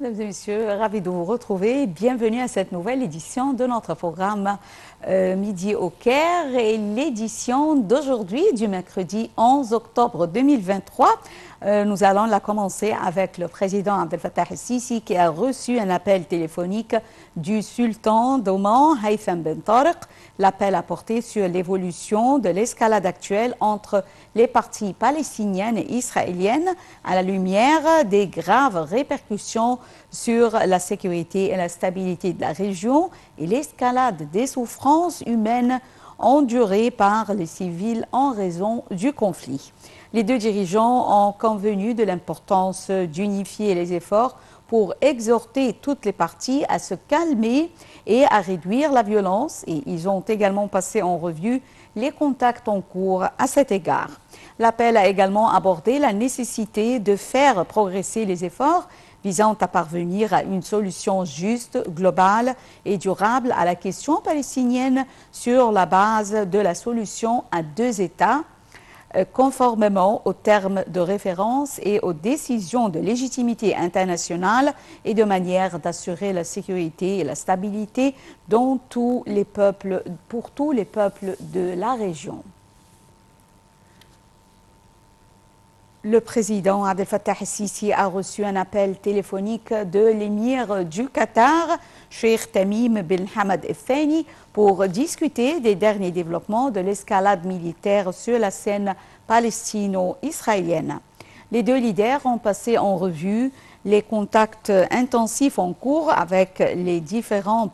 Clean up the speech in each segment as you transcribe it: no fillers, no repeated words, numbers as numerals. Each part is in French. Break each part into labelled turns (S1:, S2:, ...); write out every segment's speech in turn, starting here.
S1: Mesdames et messieurs, ravi de vous retrouver. Bienvenue à cette nouvelle édition de notre programme Midi au Caire et l'édition d'aujourd'hui du mercredi 11 octobre 2023. Nous allons la commencer avec le président Abdel Fattah el-Sisi qui a reçu un appel téléphonique du sultan d'Oman, Haytham Ben Tariq. L'appel a porté sur l'évolution de l'escalade actuelle entre les parties palestiniennes et israéliennes à la lumière des graves répercussions sur la sécurité et la stabilité de la région et l'escalade des souffrances humaines endurées par les civils en raison du conflit. Les deux dirigeants ont convenu de l'importance d'unifier les efforts pour exhorter toutes les parties à se calmer et à réduire la violence. Et ils ont également passé en revue les contacts en cours à cet égard. L'appel a également abordé la nécessité de faire progresser les efforts visant à parvenir à une solution juste, globale et durable à la question palestinienne sur la base de la solution à deux États, conformément aux termes de référence et aux décisions de légitimité internationale et de manière d'assurer la sécurité et la stabilité pour tous les peuples de la région. Le président Abdel Fattah el-Sisi a reçu un appel téléphonique de l'émir du Qatar, Cheikh Tamim bin Hamad al-Thani, pour discuter des derniers développements de l'escalade militaire sur la scène palestino-israélienne. Les deux leaders ont passé en revue les contacts intensifs en cours avec les différentes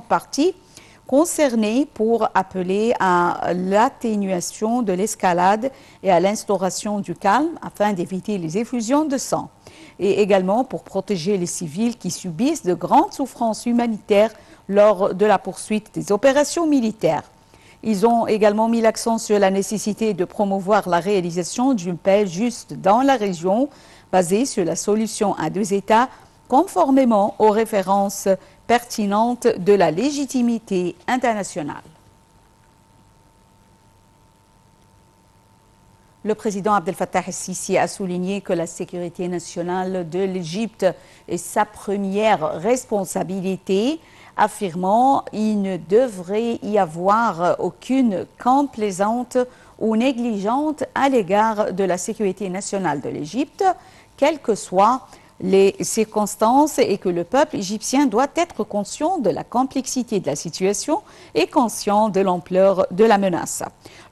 S1: parties concernées pour appeler à l'atténuation de l'escalade et à l'instauration du calme afin d'éviter les effusions de sang et également pour protéger les civils qui subissent de grandes souffrances humanitaires lors de la poursuite des opérations militaires. Ils ont également mis l'accent sur la nécessité de promouvoir la réalisation d'une paix juste dans la région basée sur la solution à deux États conformément aux références pertinentes de la légitimité internationale. Le président Abdel Fattah el-Sisi a souligné que la sécurité nationale de l'Égypte est sa première responsabilité, affirmant qu'il ne devrait y avoir aucune complaisante ou négligente à l'égard de la sécurité nationale de l'Égypte, quelles que soient les circonstances, et que le peuple égyptien doit être conscient de la complexité de la situation et conscient de l'ampleur de la menace.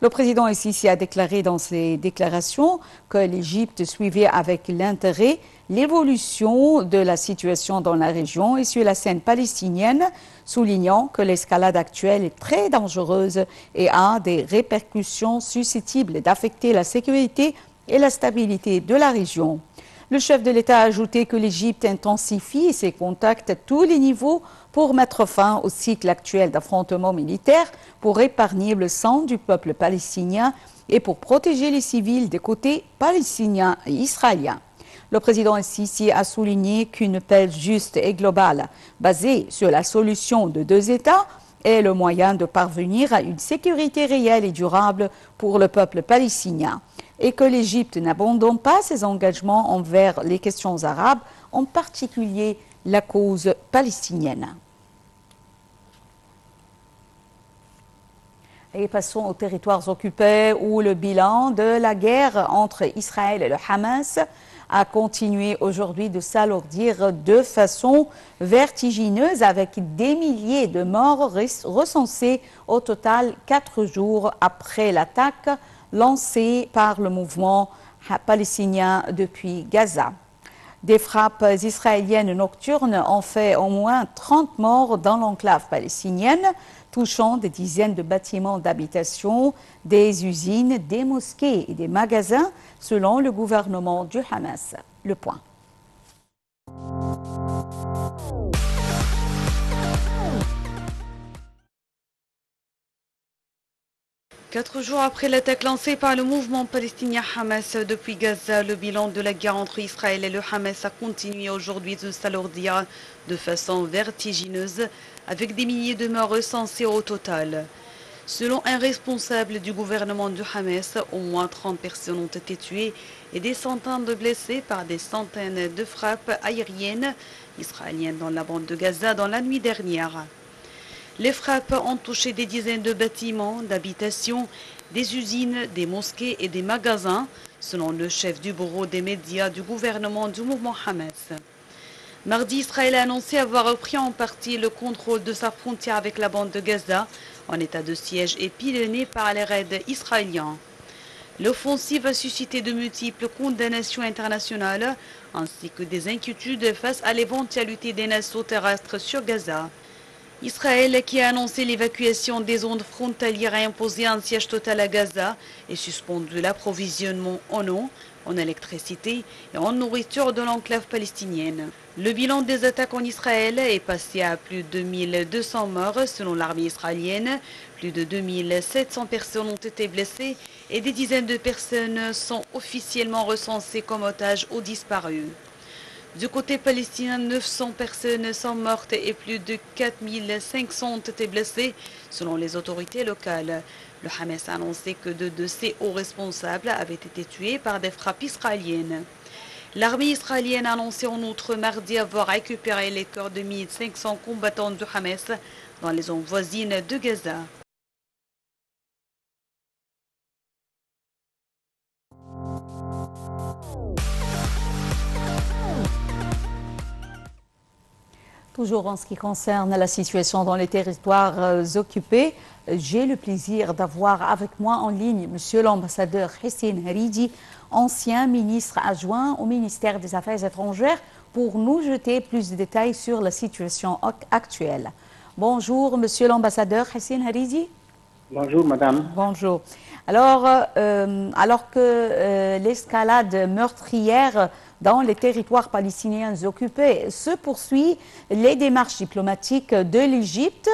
S1: Le président el-Sisi a déclaré dans ses déclarations que l'Égypte suivait avec l'intérêt l'évolution de la situation dans la région et sur la scène palestinienne, soulignant que l'escalade actuelle est très dangereuse et a des répercussions susceptibles d'affecter la sécurité et la stabilité de la région. Le chef de l'État a ajouté que l'Égypte intensifie ses contacts à tous les niveaux pour mettre fin au cycle actuel d'affrontements militaires, pour épargner le sang du peuple palestinien et pour protéger les civils des côtés palestiniens et israéliens. Le président el-Sisi a souligné qu'une paix juste et globale, basée sur la solution de deux États, est le moyen de parvenir à une sécurité réelle et durable pour le peuple palestinien, et que l'Égypte n'abandonne pas ses engagements envers les questions arabes, en particulier la cause palestinienne. Et passons aux territoires occupés où le bilan de la guerre entre Israël et le Hamas a continué aujourd'hui de s'alourdir de façon vertigineuse avec des milliers de morts recensés au total 4 jours après l'attaque lancée par le mouvement palestinien depuis Gaza. Des frappes israéliennes nocturnes ont fait au moins 30 morts dans l'enclave palestinienne, touchant des dizaines de bâtiments d'habitation, des usines, des mosquées et des magasins, selon le gouvernement du Hamas. Le point.
S2: 4 jours après l'attaque lancée par le mouvement palestinien Hamas depuis Gaza, le bilan de la guerre entre Israël et le Hamas a continué aujourd'hui de s'alourdir de façon vertigineuse, avec des milliers de morts recensés au total. Selon un responsable du gouvernement du Hamas, au moins 30 personnes ont été tuées et des centaines de blessés par des centaines de frappes aériennes israéliennes dans la bande de Gaza dans la nuit dernière. Les frappes ont touché des dizaines de bâtiments, d'habitations, des usines, des mosquées et des magasins, selon le chef du bureau des médias du gouvernement du mouvement Hamas. Mardi, Israël a annoncé avoir repris en partie le contrôle de sa frontière avec la bande de Gaza, en état de siège et pilonnée par les raids israéliens. L'offensive a suscité de multiples condamnations internationales, ainsi que des inquiétudes face à l'éventualité des nassauts terrestres sur Gaza. Israël, qui a annoncé l'évacuation des zones frontalières, a imposé un siège total à Gaza et suspendu l'approvisionnement en eau, en électricité et en nourriture de l'enclave palestinienne. Le bilan des attaques en Israël est passé à plus de 1200 morts selon l'armée israélienne. Plus de 2700 personnes ont été blessées et des dizaines de personnes sont officiellement recensées comme otages ou disparues. Du côté palestinien, 900 personnes sont mortes et plus de 4500 ont été blessées selon les autorités locales. Le Hamas a annoncé que deux de ses hauts responsables avaient été tués par des frappes israéliennes. L'armée israélienne a annoncé en outre mardi avoir récupéré les corps de 1500 combattants du Hamas dans les zones voisines de Gaza.
S1: Toujours en ce qui concerne la situation dans les territoires occupés, j'ai le plaisir d'avoir avec moi en ligne M. l'ambassadeur Hissène Haridi, ancien ministre adjoint au ministère des Affaires étrangères, pour nous jeter plus de détails sur la situation actuelle. Bonjour M. l'ambassadeur Hissène Haridi.
S3: Bonjour madame.
S1: Bonjour. Alors que l'escalade meurtrière dans les territoires palestiniens occupés se poursuit, les démarches diplomatiques de l'Égypte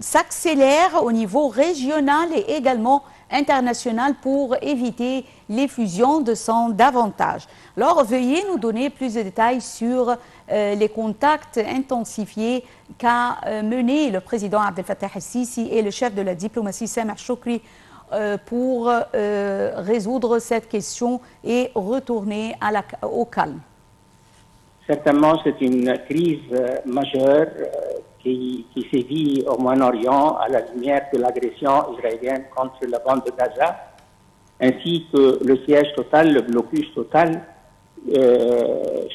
S1: s'accélèrent au niveau régional et également international pour éviter l'effusion de sang davantage. Alors, veuillez nous donner plus de détails sur les contacts intensifiés qu'a mené le président Abdel Fattah el-Sisi et le chef de la diplomatie Sameh Choukri pour résoudre cette question et retourner au calme.
S3: Certainement, c'est une crise majeure qui sévit au Moyen-Orient à la lumière de l'agression israélienne contre la bande de Gaza, ainsi que le siège total, le blocus total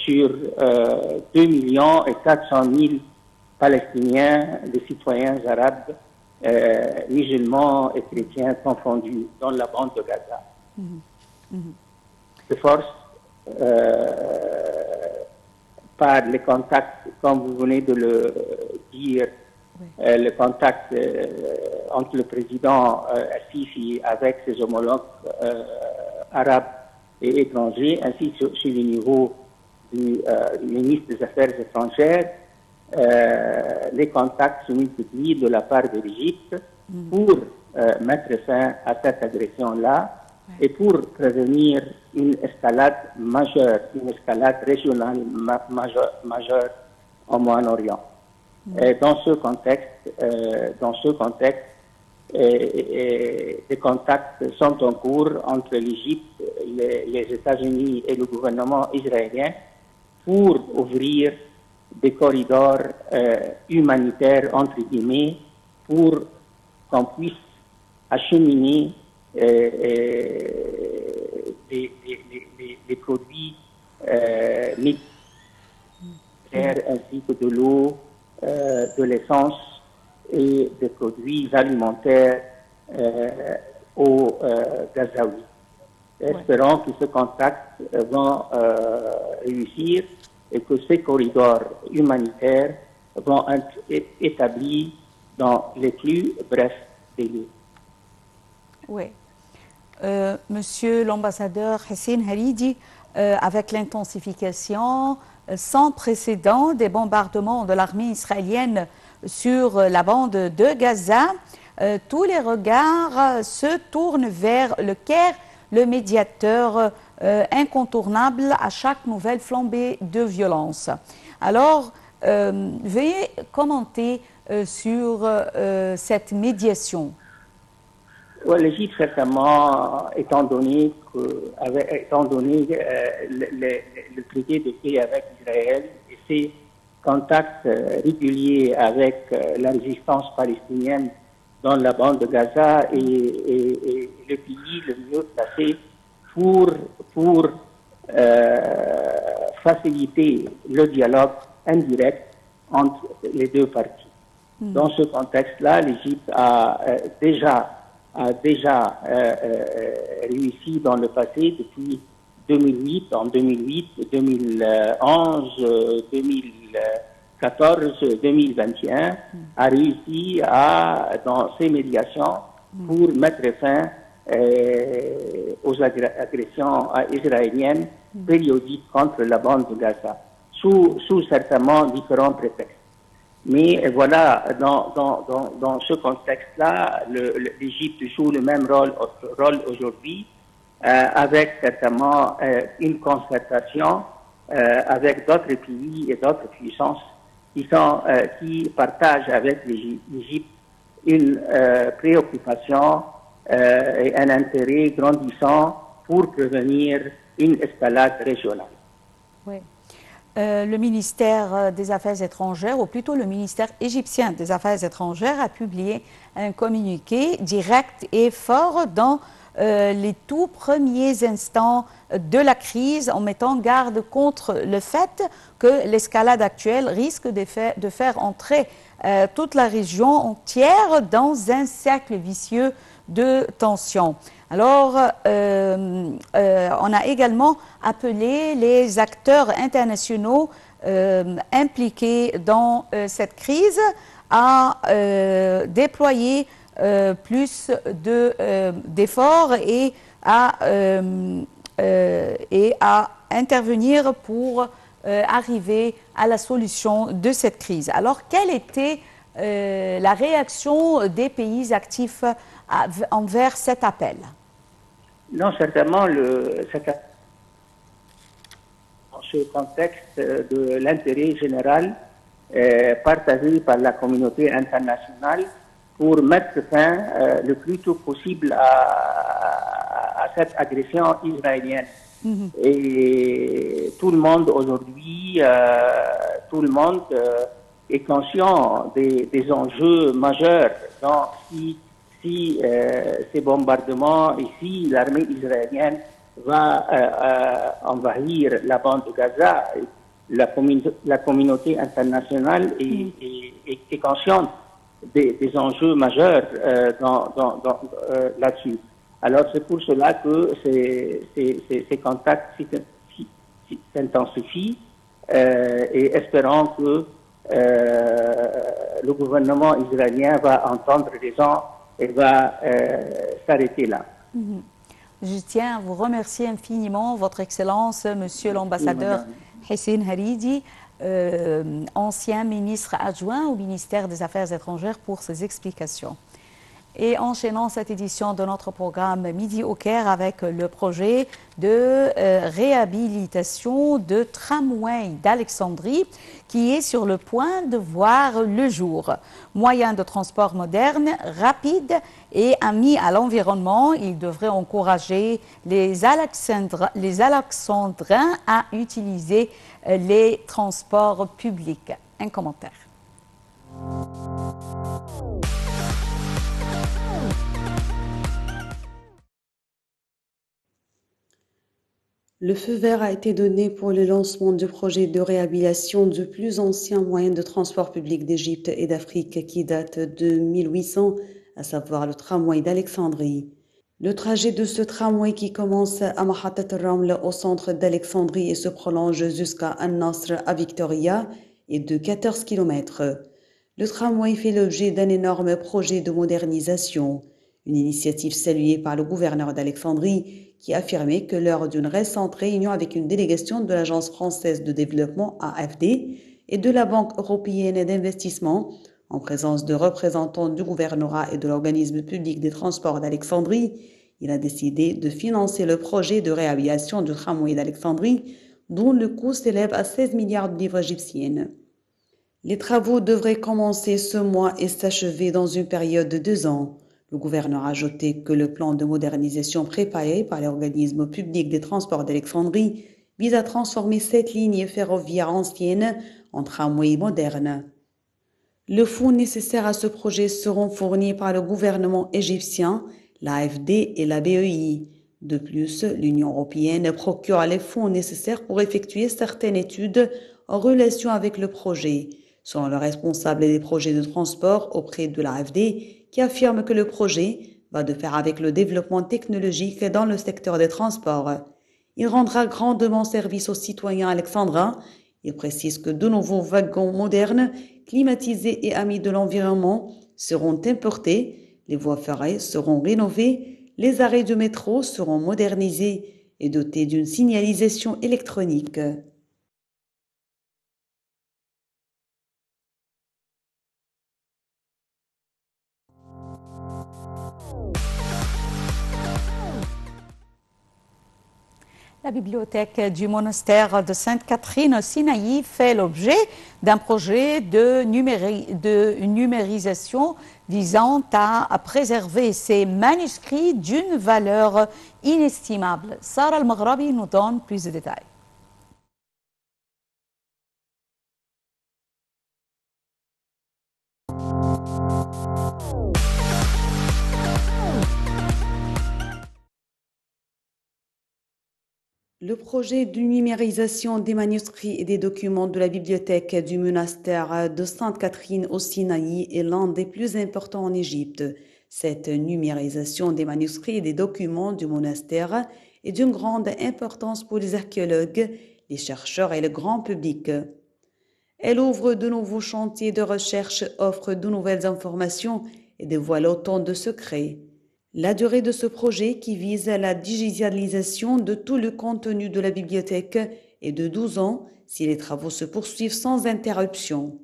S3: sur 2,4 millions Palestiniens, des citoyens arabes, musulmans et chrétiens confondus dans la bande de Gaza. De force, par les contacts, comme vous venez de le dire, le contact entre le président Sisi avec ses homologues arabes et étrangers, ainsi sur le niveau du ministre des Affaires étrangères, les contacts se multiplient de la part de l'Égypte pour mettre fin à cette agression-là et pour prévenir une escalade majeure, une escalade régionale majeure au Moyen-Orient. Dans ce contexte, des contacts sont en cours entre l'Égypte, les États-Unis et le gouvernement israélien pour ouvrir des corridors humanitaires, entre guillemets, pour qu'on puisse acheminer des produits militaires ainsi que de l'eau, de l'essence et des produits alimentaires aux Gazaouis. Espérons que ce contact va réussir et que ces corridors humanitaires vont être établis dans les plus brefs délais.
S1: Oui. Monsieur l'ambassadeur Hissène Haridi, avec l'intensification sans précédent des bombardements de l'armée israélienne sur la bande de Gaza, tous les regards se tournent vers le Caire, le médiateur incontournable à chaque nouvelle flambée de violence. Alors, veuillez commenter sur cette médiation?
S3: Ouais, l'Égypte, certainement, étant donné le traité de paix avec Israël et ses contacts réguliers avec la résistance palestinienne dans la bande de Gaza et le pays le mieux placé pour faciliter le dialogue indirect entre les deux parties. Dans ce contexte-là, l'Égypte a déjà réussi dans le passé depuis 2008, en 2008, 2011, 2014, 2021, a réussi dans ces médiations pour mettre fin aux agressions israéliennes périodiques contre la bande de Gaza, sous certainement différents prétextes. Mais voilà, dans ce contexte-là, l'Égypte joue le même rôle aujourd'hui, avec certainement une concertation avec d'autres pays et d'autres puissances qui partagent avec l'Égypte une préoccupation et un intérêt grandissant pour prévenir une escalade régionale.
S1: Oui. Le ministère des Affaires étrangères, ou plutôt le ministère égyptien des Affaires étrangères, a publié un communiqué direct et fort dans les tout premiers instants de la crise, en mettant garde contre le fait que l'escalade actuelle risque de faire entrer toute la région entière dans un cercle vicieux de tension. Alors, on a également appelé les acteurs internationaux impliqués dans cette crise à déployer plus d'efforts et à intervenir pour arriver à la solution de cette crise. Alors, quelle était la réaction des pays actifs envers cet appel?
S3: Non, certainement, dans ce contexte de l'intérêt général partagé par la communauté internationale pour mettre fin le plus tôt possible à cette agression israélienne. Et tout le monde aujourd'hui, est conscient des enjeux majeurs dans si ces bombardements et si l'armée israélienne va envahir la bande de Gaza, la communauté internationale est consciente des enjeux majeurs là-dessus. Alors c'est pour cela que ces contacts s'intensifient et espérons que le gouvernement israélien va entendre raison et va s'arrêter là.
S1: Je tiens à vous remercier infiniment, Votre Excellence, Monsieur l'ambassadeur Hissène Haridi, ancien ministre adjoint au ministère des Affaires étrangères, pour ces explications. Et enchaînons cette édition de notre programme Midi au Caire avec le projet de réhabilitation de tramway d'Alexandrie qui est sur le point de voir le jour. Moyen de transport moderne, rapide et ami à l'environnement, il devrait encourager les Alexandrins à utiliser les transports publics. Un commentaire.
S4: Le feu vert a été donné pour le lancement du projet de réhabilitation du plus ancien moyen de transport public d'Égypte et d'Afrique qui date de 1800, à savoir le tramway d'Alexandrie. Le trajet de ce tramway qui commence à Mahatat al-Raml au centre d'Alexandrie et se prolonge jusqu'à An-Nasr à Victoria est de 14 km. Le tramway fait l'objet d'un énorme projet de modernisation, une initiative saluée par le gouverneur d'Alexandrie qui affirmait que lors d'une récente réunion avec une délégation de l'Agence française de développement AFD et de la Banque européenne d'investissement, en présence de représentants du gouvernorat et de l'organisme public des transports d'Alexandrie, il a décidé de financer le projet de réhabilitation du tramway d'Alexandrie, dont le coût s'élève à 16 milliards de livres égyptiennes. Les travaux devraient commencer ce mois et s'achever dans une période de 2 ans. Le gouverneur a ajouté que le plan de modernisation préparé par l'organisme public des transports d'Alexandrie vise à transformer 7 lignes ferroviaires anciennes en tramways modernes. Le fonds nécessaire à ce projet seront fournis par le gouvernement égyptien, l'AFD et la BEI. De plus, l'Union européenne procure les fonds nécessaires pour effectuer certaines études en relation avec le projet, selon le responsable des projets de transport auprès de l'AFD, qui affirme que le projet va de pair avec le développement technologique dans le secteur des transports. Il rendra grandement service aux citoyens alexandrins. Il précise que de nouveaux wagons modernes, climatisés et amis de l'environnement seront importés, les voies ferrées seront rénovées, les arrêts de métro seront modernisés et dotés d'une signalisation électronique.
S1: La bibliothèque du monastère de Sainte-Catherine au Sinaï fait l'objet d'un projet de numérisation visant à préserver ses manuscrits d'une valeur inestimable. Sarah Al-Maghrabi nous donne plus de détails.
S4: Le projet de numérisation des manuscrits et des documents de la bibliothèque du monastère de Sainte-Catherine au Sinaï est l'un des plus importants en Égypte. Cette numérisation des manuscrits et des documents du monastère est d'une grande importance pour les archéologues, les chercheurs et le grand public. Elle ouvre de nouveaux chantiers de recherche, offre de nouvelles informations et dévoile autant de secrets. La durée de ce projet, qui vise à la digitalisation de tout le contenu de la bibliothèque, est de 12 ans si les travaux se poursuivent sans interruption.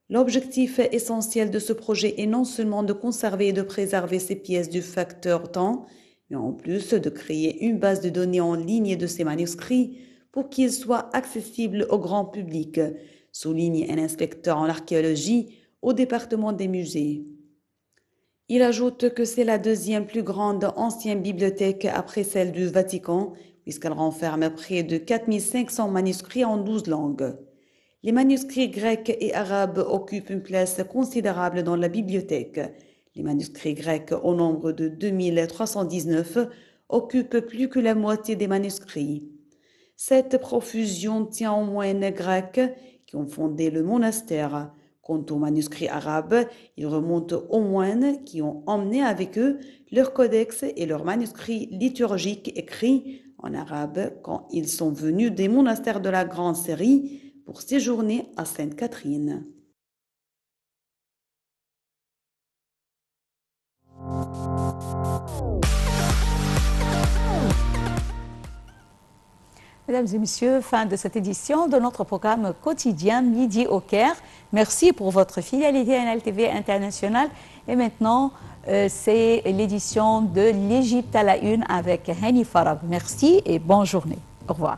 S4: L'objectif essentiel de ce projet est non seulement de conserver et de préserver ces pièces du facteur temps, mais en plus de créer une base de données en ligne de ces manuscrits pour qu'ils soient accessibles au grand public, souligne un inspecteur en archéologie au département des musées. Il ajoute que c'est la deuxième plus grande ancienne bibliothèque après celle du Vatican, puisqu'elle renferme près de 4500 manuscrits en 12 langues. Les manuscrits grecs et arabes occupent une place considérable dans la bibliothèque. Les manuscrits grecs, au nombre de 2319, occupent plus que la moitié des manuscrits. Cette profusion tient aux moines grecs qui ont fondé le monastère. Quant aux manuscrits arabes, ils remontent aux moines qui ont emmené avec eux leurs codex et leurs manuscrits liturgiques écrits en arabe quand ils sont venus des monastères de la Grande Syrie pour séjourner à Sainte-Catherine.
S1: Mesdames et messieurs, fin de cette édition de notre programme quotidien Midi au Caire. Merci pour votre fidélité à NLTV International. Et maintenant, c'est l'édition de l'Égypte à la une avec Hani Farab. Merci et bonne journée. Au revoir.